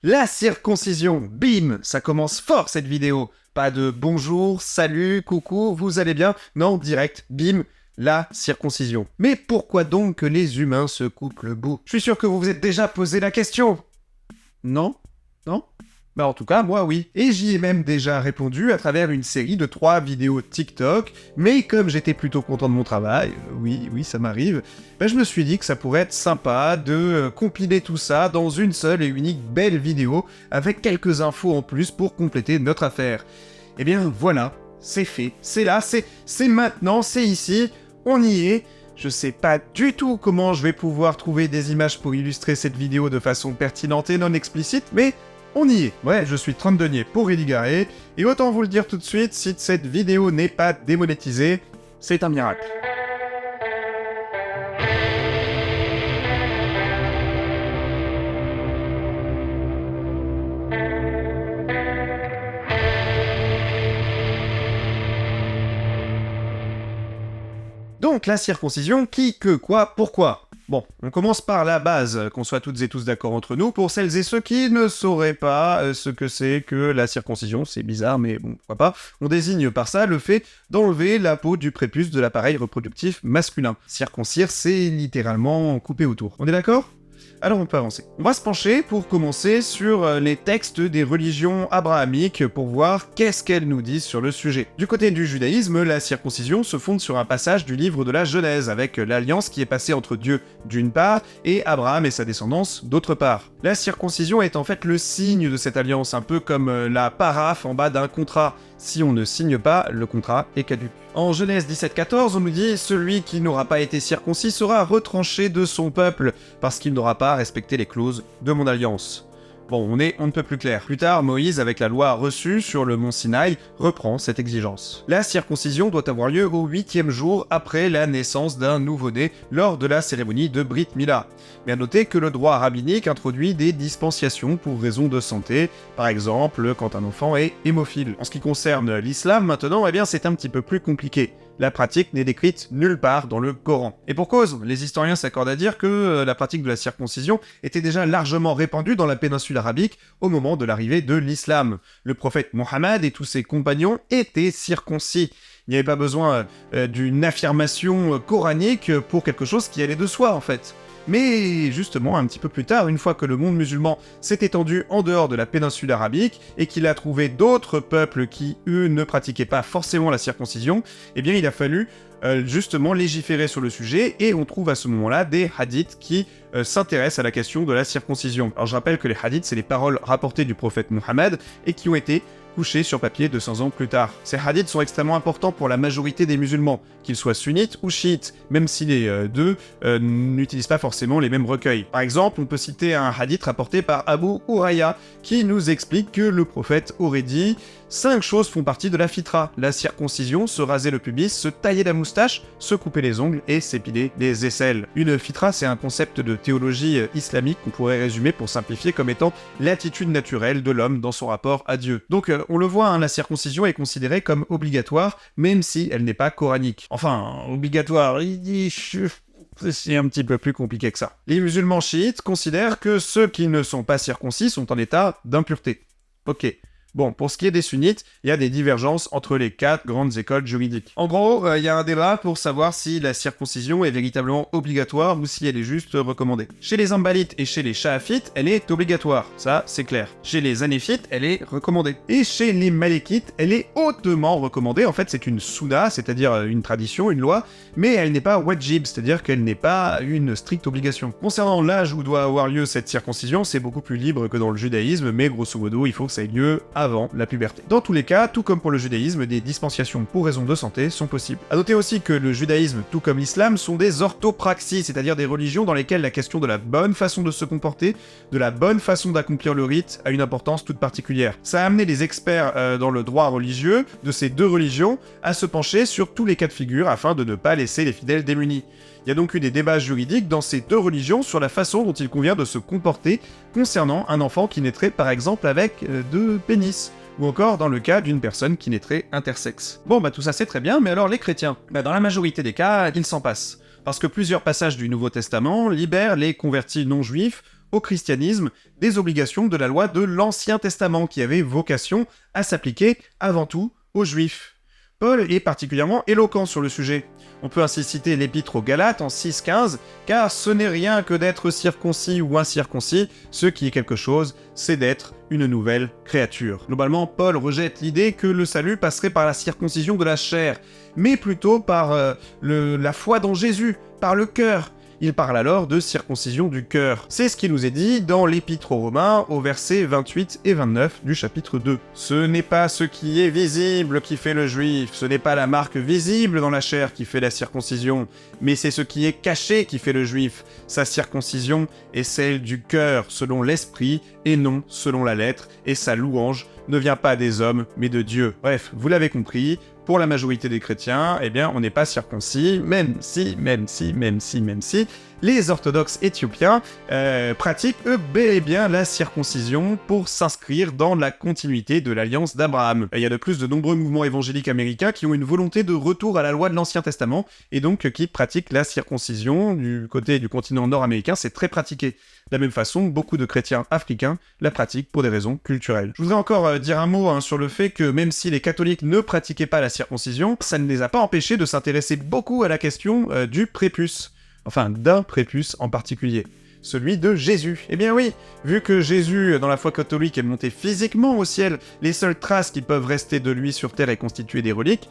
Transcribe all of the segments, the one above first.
La circoncision, bim, ça commence fort cette vidéo. Pas de bonjour, salut, coucou, vous allez bien? Non, direct, bim, la circoncision. Mais pourquoi donc que les humains se coupent le bout? Je suis sûr que vous vous êtes déjà posé la question. Non? Non? Bah en tout cas, moi oui. Et j'y ai même déjà répondu à travers une série de 3 vidéos TikTok, mais comme j'étais plutôt content de mon travail, oui, ça m'arrive, bah je me suis dit que ça pourrait être sympa de compiler tout ça dans une seule et unique belle vidéo, avec quelques infos en plus pour compléter notre affaire. Et bien voilà, c'est fait, c'est là, c'est maintenant, c'est ici, on y est. Je sais pas du tout comment je vais pouvoir trouver des images pour illustrer cette vidéo de façon pertinente et non explicite, mais on y est. Ouais, je suis 30 deniers pour Iligaré, et autant vous le dire tout de suite, si cette vidéo n'est pas démonétisée, c'est un miracle. Donc la circoncision, qui, que, quoi, pourquoi? Bon, on commence par la base, qu'on soit toutes et tous d'accord entre nous, pour celles et ceux qui ne sauraient pas ce que c'est que la circoncision, c'est bizarre, mais bon, pourquoi pas, on désigne par ça le fait d'enlever la peau du prépuce de l'appareil reproductif masculin. Circoncire, c'est littéralement couper autour. On est d'accord ? Alors on peut avancer. On va se pencher pour commencer sur les textes des religions abrahamiques pour voir qu'est-ce qu'elles nous disent sur le sujet. Du côté du judaïsme, la circoncision se fonde sur un passage du livre de la Genèse avec l'alliance qui est passée entre Dieu d'une part et Abraham et sa descendance d'autre part. La circoncision est en fait le signe de cette alliance, un peu comme la paraphe en bas d'un contrat. Si on ne signe pas, le contrat est caduc. En Genèse 17,14, on nous dit « Celui qui n'aura pas été circoncis sera retranché de son peuple, parce qu'il n'aura pas respecté les clauses de mon alliance. » Bon, on ne peut plus clair. Plus tard, Moïse, avec la loi reçue sur le mont Sinaï, reprend cette exigence. La circoncision doit avoir lieu au 8e jour après la naissance d'un nouveau-né, lors de la cérémonie de Brit Mila. Mais à noter que le droit rabbinique introduit des dispensations pour raisons de santé, par exemple quand un enfant est hémophile. En ce qui concerne l'islam maintenant, eh bien c'est un petit peu plus compliqué. La pratique n'est décrite nulle part dans le Coran. Et pour cause, les historiens s'accordent à dire que la pratique de la circoncision était déjà largement répandue dans la péninsule arabique au moment de l'arrivée de l'islam. Le prophète Mohammed et tous ses compagnons étaient circoncis. Il n'y avait pas besoin d'une affirmation coranique pour quelque chose qui allait de soi en fait. Mais justement, un petit peu plus tard, une fois que le monde musulman s'est étendu en dehors de la péninsule arabique et qu'il a trouvé d'autres peuples qui, eux, ne pratiquaient pas forcément la circoncision, eh bien il a fallu justement légiférer sur le sujet, et on trouve à ce moment-là des hadiths qui s'intéressent à la question de la circoncision. Alors je rappelle que les hadiths, c'est les paroles rapportées du prophète Mohammed et qui ont été couchés sur papier 200 ans plus tard. Ces hadiths sont extrêmement importants pour la majorité des musulmans, qu'ils soient sunnites ou chiites, même si les deux n'utilisent pas forcément les mêmes recueils. Par exemple, on peut citer un hadith rapporté par Abu Hurayra, qui nous explique que le prophète aurait dit « 5 choses font partie de la fitra, la circoncision, se raser le pubis, se tailler la moustache, se couper les ongles et s'épiler les aisselles ». Une fitra, c'est un concept de théologie islamique qu'on pourrait résumer pour simplifier comme étant l'attitude naturelle de l'homme dans son rapport à Dieu. Donc on le voit, la circoncision est considérée comme obligatoire, même si elle n'est pas coranique. Enfin, obligatoire, c'est un petit peu plus compliqué que ça. Les musulmans chiites considèrent que ceux qui ne sont pas circoncis sont en état d'impureté. Ok. Bon, pour ce qui est des sunnites, il y a des divergences entre les 4 grandes écoles juridiques. En gros, il y a un débat pour savoir si la circoncision est véritablement obligatoire ou si elle est juste recommandée. Chez les Hanbalites et chez les Shafites, elle est obligatoire, ça c'est clair. Chez les Hanéfites, elle est recommandée. Et chez les Malikites, elle est hautement recommandée. En fait, c'est une sunna, c'est-à-dire une tradition, une loi, mais elle n'est pas wajib, c'est-à-dire qu'elle n'est pas une stricte obligation. Concernant l'âge où doit avoir lieu cette circoncision, c'est beaucoup plus libre que dans le judaïsme, mais grosso modo, il faut que ça ait lieu avant la puberté. Dans tous les cas, tout comme pour le judaïsme, des dispensations pour raisons de santé sont possibles. A noter aussi que le judaïsme, tout comme l'islam, sont des orthopraxies, c'est-à-dire des religions dans lesquelles la question de la bonne façon de se comporter, de la bonne façon d'accomplir le rite, a une importance toute particulière. Ça a amené les experts dans le droit religieux de ces deux religions à se pencher sur tous les cas de figure afin de ne pas laisser les fidèles démunis. Il y a donc eu des débats juridiques dans ces deux religions sur la façon dont il convient de se comporter concernant un enfant qui naîtrait par exemple avec 2 pénis, ou encore dans le cas d'une personne qui naîtrait intersexe. Bon tout ça c'est très bien, mais alors les chrétiens? Dans la majorité des cas, ils s'en passent. Parce que plusieurs passages du Nouveau Testament libèrent les convertis non juifs au christianisme des obligations de la loi de l'Ancien Testament qui avait vocation à s'appliquer avant tout aux Juifs. Paul est particulièrement éloquent sur le sujet. On peut ainsi citer l'épître aux Galates en 6,15, car ce n'est rien que d'être circoncis ou incirconcis, ce qui est quelque chose, c'est d'être une nouvelle créature. Globalement, Paul rejette l'idée que le salut passerait par la circoncision de la chair, mais plutôt par la foi dans Jésus, par le cœur. Il parle alors de circoncision du cœur. C'est ce qui nous est dit dans l'Épître aux Romains, au versets 28 et 29 du chapitre 2. Ce n'est pas ce qui est visible qui fait le juif, ce n'est pas la marque visible dans la chair qui fait la circoncision, mais c'est ce qui est caché qui fait le juif. Sa circoncision est celle du cœur, selon l'esprit, et non selon la lettre, et sa louange ne vient pas des hommes, mais de Dieu. Bref, vous l'avez compris, pour la majorité des chrétiens, eh bien, on n'est pas circoncis, même si, les orthodoxes éthiopiens pratiquent, eux, bel et bien la circoncision pour s'inscrire dans la continuité de l'alliance d'Abraham. Il y a de plus de nombreux mouvements évangéliques américains qui ont une volonté de retour à la loi de l'Ancien Testament, et donc qui pratiquent la circoncision du côté du continent nord-américain, c'est très pratiqué. De la même façon, beaucoup de chrétiens africains la pratiquent pour des raisons culturelles. Je voudrais encore dire un mot sur le fait que même si les catholiques ne pratiquaient pas la circoncision, ça ne les a pas empêchés de s'intéresser beaucoup à la question du prépuce. Enfin, d'un prépuce en particulier. Celui de Jésus. Eh bien oui, vu que Jésus, dans la foi catholique, est monté physiquement au ciel, les seules traces qui peuvent rester de lui sur terre et constituer des reliques,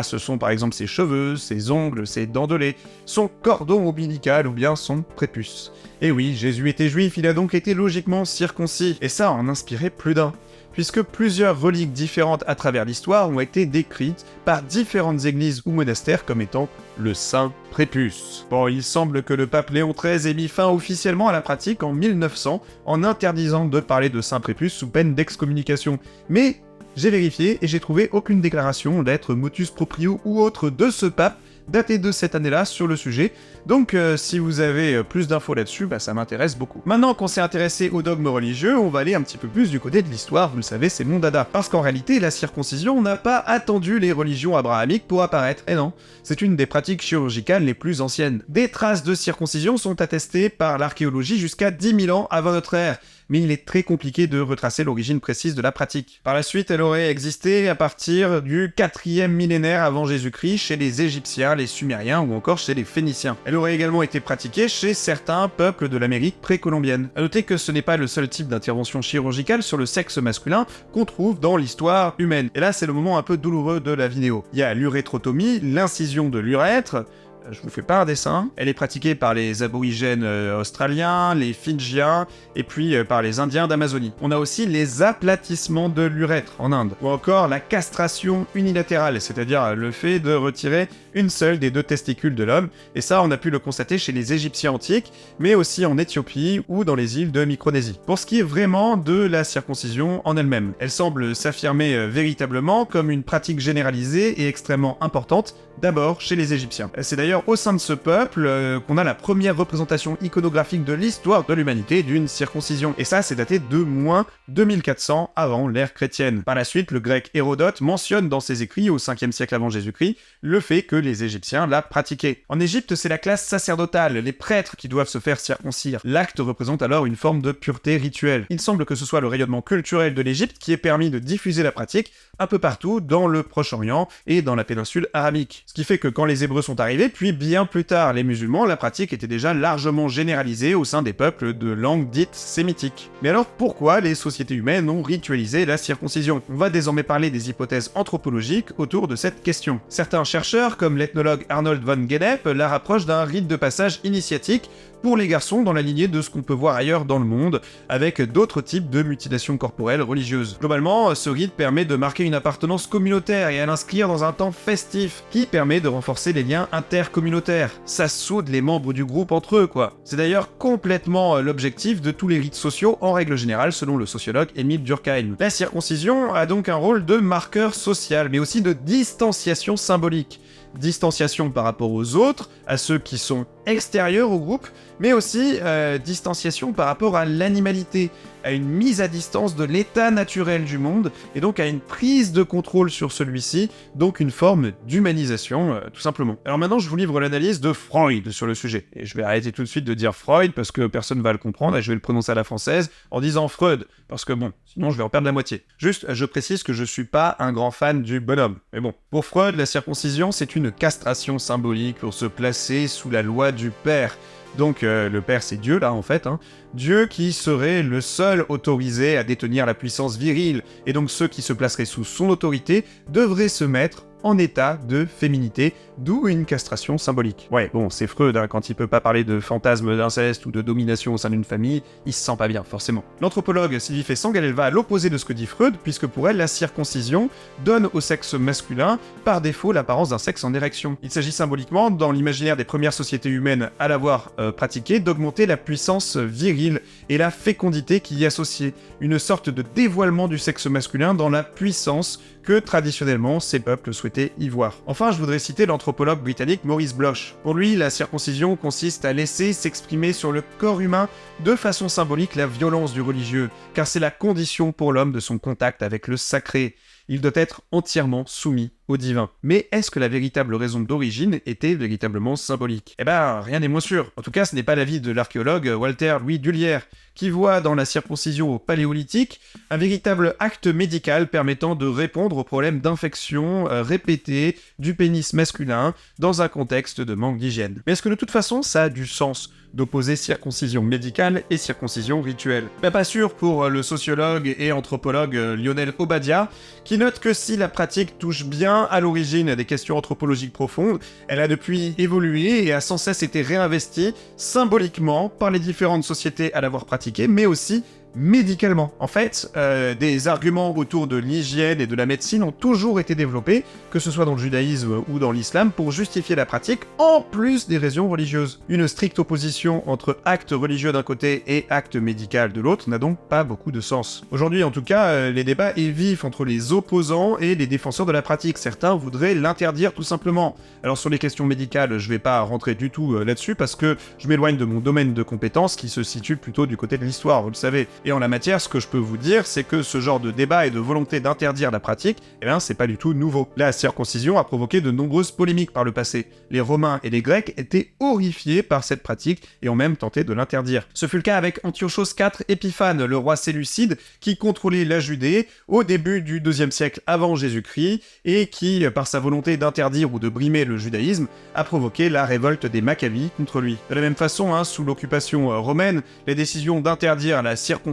ce sont par exemple ses cheveux, ses ongles, ses dents de lait, son cordon ombilical ou bien son prépuce. Et oui, Jésus était juif, il a donc été logiquement circoncis, et ça en inspirait plus d'un, puisque plusieurs reliques différentes à travers l'histoire ont été décrites par différentes églises ou monastères comme étant le saint prépuce. Bon, il semble que le pape Léon XIII ait mis fin officiellement à la pratique en 1900 en interdisant de parler de saint prépuce sous peine d'excommunication, mais j'ai vérifié et j'ai trouvé aucune déclaration, lettre, motus proprio ou autre de ce pape daté de cette année-là sur le sujet, donc si vous avez plus d'infos là-dessus, ça m'intéresse beaucoup. Maintenant qu'on s'est intéressé aux dogmes religieux, on va aller un petit peu plus du côté de l'histoire, vous le savez, c'est mon dada. Parce qu'en réalité, la circoncision n'a pas attendu les religions abrahamiques pour apparaître, et non, c'est une des pratiques chirurgicales les plus anciennes. Des traces de circoncision sont attestées par l'archéologie jusqu'à 10 000 ans avant notre ère, mais il est très compliqué de retracer l'origine précise de la pratique. Par la suite, elle aurait existé à partir du 4e millénaire avant Jésus-Christ chez les Égyptiens, les Sumériens ou encore chez les Phéniciens. Elle aurait également été pratiquée chez certains peuples de l'Amérique précolombienne. A noter que ce n'est pas le seul type d'intervention chirurgicale sur le sexe masculin qu'on trouve dans l'histoire humaine. Et là, c'est le moment un peu douloureux de la vidéo. Il y a l'urétrotomie, l'incision de l'urètre. Je vous fais pas un dessin. Elle est pratiquée par les aborigènes australiens, les Fidjiens, et puis par les Indiens d'Amazonie. On a aussi les aplatissements de l'urètre en Inde, ou encore la castration unilatérale, c'est-à-dire le fait de retirer une seule des 2 testicules de l'homme, et ça on a pu le constater chez les Égyptiens antiques, mais aussi en Éthiopie ou dans les îles de Micronésie. Pour ce qui est vraiment de la circoncision en elle-même, elle semble s'affirmer véritablement comme une pratique généralisée et extrêmement importante, d'abord chez les Égyptiens. C'est d'ailleurs au sein de ce peuple qu'on a la première représentation iconographique de l'histoire de l'humanité d'une circoncision, et ça c'est daté de moins 2400 avant l'ère chrétienne. Par la suite, le grec Hérodote mentionne dans ses écrits au 5e siècle avant Jésus-Christ le fait que les Égyptiens la pratiquaient. En Égypte, c'est la classe sacerdotale, les prêtres qui doivent se faire circoncire. L'acte représente alors une forme de pureté rituelle. Il semble que ce soit le rayonnement culturel de l'Égypte qui ait permis de diffuser la pratique un peu partout dans le Proche-Orient et dans la péninsule arabique. Ce qui fait que quand les Hébreux sont arrivés, puis bien plus tard les musulmans, la pratique était déjà largement généralisée au sein des peuples de langue dite sémitique. Mais alors pourquoi les sociétés humaines ont ritualisé la circoncision? On va désormais parler des hypothèses anthropologiques autour de cette question. Certains chercheurs, comme l'ethnologue Arnold von Gennep, la rapprochent d'un rite de passage initiatique pour les garçons dans la lignée de ce qu'on peut voir ailleurs dans le monde, avec d'autres types de mutilations corporelles religieuses. Globalement, ce rite permet de marquer une appartenance communautaire et à l'inscrire dans un temps festif, qui permet de renforcer les liens intercommunautaires. Ça soude les membres du groupe entre eux, quoi. C'est d'ailleurs complètement l'objectif de tous les rites sociaux en règle générale, selon le sociologue Émile Durkheim. La circoncision a donc un rôle de marqueur social, mais aussi de distanciation symbolique. Distanciation par rapport aux autres, à ceux qui sont extérieurs au groupe, mais aussi distanciation par rapport à l'animalité, à une mise à distance de l'état naturel du monde, et donc à une prise de contrôle sur celui-ci, donc une forme d'humanisation, tout simplement. Alors maintenant, je vous livre l'analyse de Freud sur le sujet, et je vais arrêter tout de suite de dire Freud, parce que personne va le comprendre, et je vais le prononcer à la française, en disant Freud, parce que bon, sinon je vais en perdre la moitié. Juste, je précise que je suis pas un grand fan du bonhomme, mais bon. Pour Freud, la circoncision, c'est une castration symbolique pour se placer sous la loi du père. Donc le père c'est Dieu là en fait, hein. Dieu qui serait le seul autorisé à détenir la puissance virile, et donc ceux qui se placeraient sous son autorité devraient se mettre en état de féminité, d'où une castration symbolique. Ouais, bon, c'est Freud, hein, quand il peut pas parler de fantasme d'inceste ou de domination au sein d'une famille, il se sent pas bien, forcément. L'anthropologue Sylvie Fessang, elle va à l'opposé de ce que dit Freud, puisque pour elle, la circoncision donne au sexe masculin, par défaut, l'apparence d'un sexe en érection. Il s'agit symboliquement, dans l'imaginaire des premières sociétés humaines à l'avoir pratiqué, d'augmenter la puissance virile et la fécondité qui y est associée, une sorte de dévoilement du sexe masculin dans la puissance que traditionnellement ces peuples souhaitaient y voir. Enfin, je voudrais citer l'anthropologue britannique Maurice Bloch. Pour lui, la circoncision consiste à laisser s'exprimer sur le corps humain de façon symbolique la violence du religieux, car c'est la condition pour l'homme de son contact avec le sacré. Il doit être entièrement soumis au divin. Mais est-ce que la véritable raison d'origine était véritablement symbolique? Eh ben, rien n'est moins sûr. En tout cas, ce n'est pas l'avis de l'archéologue Walter Louis Dullière, qui voit dans la circoncision au Paléolithique un véritable acte médical permettant de répondre aux problèmes d'infection répétées du pénis masculin dans un contexte de manque d'hygiène. Mais est-ce que de toute façon, ça a du sens d'opposer circoncision médicale et circoncision rituelle? Ben pas sûr pour le sociologue et anthropologue Lionel Obadia, qui note que si la pratique touche bien à l'origine des questions anthropologiques profondes, elle a depuis évolué et a sans cesse été réinvestie symboliquement par les différentes sociétés à l'avoir pratiquée, mais aussi médicalement. En fait, des arguments autour de l'hygiène et de la médecine ont toujours été développés, que ce soit dans le judaïsme ou dans l'islam, pour justifier la pratique, en plus des raisons religieuses. Une stricte opposition entre acte religieux d'un côté et acte médical de l'autre n'a donc pas beaucoup de sens. Aujourd'hui, en tout cas, les débats est vif entre les opposants et les défenseurs de la pratique. Certains voudraient l'interdire tout simplement. Alors sur les questions médicales, je vais pas rentrer du tout là-dessus, parce que je m'éloigne de mon domaine de compétences qui se situe plutôt du côté de l'histoire, vous le savez. Et en la matière, ce que je peux vous dire, c'est que ce genre de débat et de volonté d'interdire la pratique, eh bien, c'est pas du tout nouveau. La circoncision a provoqué de nombreuses polémiques par le passé. Les Romains et les Grecs étaient horrifiés par cette pratique et ont même tenté de l'interdire. Ce fut le cas avec Antiochos IV Épiphane, le roi séleucide, qui contrôlait la Judée au début du IIe siècle avant Jésus-Christ et qui, par sa volonté d'interdire ou de brimer le judaïsme, a provoqué la révolte des Maccabies contre lui. De la même façon, sous l'occupation romaine, les décisions d'interdire la circoncision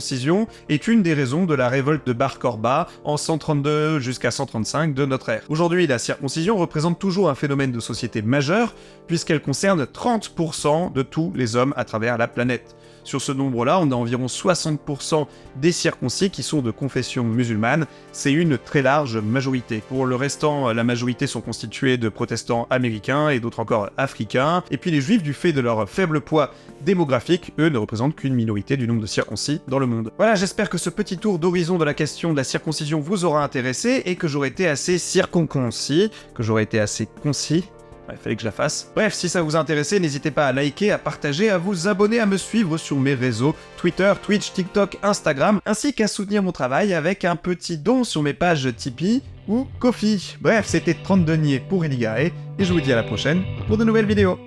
est une des raisons de la révolte de Bar Korba en 132 jusqu'à 135 de notre ère. Aujourd'hui, la circoncision représente toujours un phénomène de société majeur, puisqu'elle concerne 30% de tous les hommes à travers la planète. Sur ce nombre-là, on a environ 60% des circoncis qui sont de confession musulmane. C'est une très large majorité. Pour le restant, la majorité sont constitués de protestants américains et d'autres encore africains. Et puis les juifs, du fait de leur faible poids démographique, eux ne représentent qu'une minorité du nombre de circoncis dans le monde. Voilà, j'espère que ce petit tour d'horizon de la question de la circoncision vous aura intéressé et que j'aurai été assez circoncis, que j'aurai été assez concis. Il fallait que je la fasse. Bref, si ça vous a intéressé, n'hésitez pas à liker, à partager, à vous abonner, à me suivre sur mes réseaux Twitter, Twitch, TikTok, Instagram, ainsi qu'à soutenir mon travail avec un petit don sur mes pages Tipeee ou Ko-fi. Bref, c'était 30 deniers pour Eligae, et je vous dis à la prochaine pour de nouvelles vidéos.